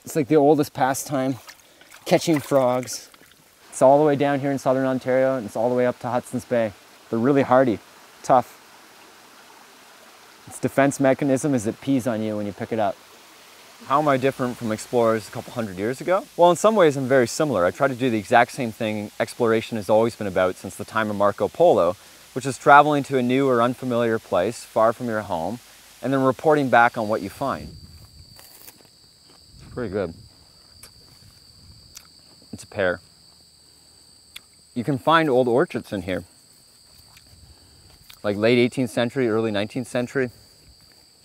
It's like the oldest pastime, catching frogs. It's all the way down here in southern Ontario, and it's all the way up to Hudson's Bay. They're really hardy, tough. Its defense mechanism is it pees on you when you pick it up. How am I different from explorers a couple hundred years ago? Well, in some ways I'm very similar. I try to do the exact same thing exploration has always been about since the time of Marco Polo, which is traveling to a new or unfamiliar place far from your home, and then reporting back on what you find. It's pretty good. It's a pear. You can find old orchards in here. Like late 18th century, early 19th century.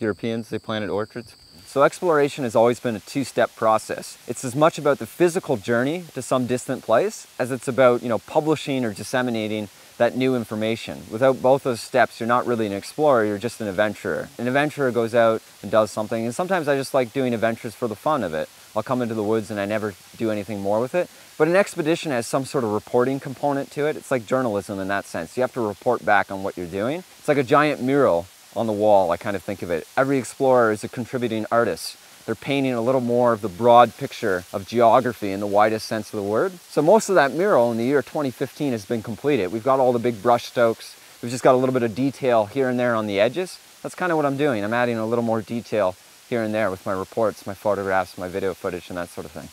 Europeans, they planted orchards. So exploration has always been a two-step process. It's as much about the physical journey to some distant place as it's about, publishing or disseminating that new information. Without both those steps, you're not really an explorer, you're just an adventurer. An adventurer goes out and does something, and sometimes I just like doing adventures for the fun of it. I'll come into the woods and I never do anything more with it. But an expedition has some sort of reporting component to it. It's like journalism in that sense. You have to report back on what you're doing. It's like a giant mural on the wall, I kind of think of it. Every explorer is a contributing artist. They're painting a little more of the broad picture of geography in the widest sense of the word. So most of that mural in the year 2015 has been completed. We've got all the big brush strokes. We've just got a little bit of detail here and there on the edges. That's kind of what I'm doing. I'm adding a little more detail here and there with my reports, my photographs, my video footage, and that sort of thing.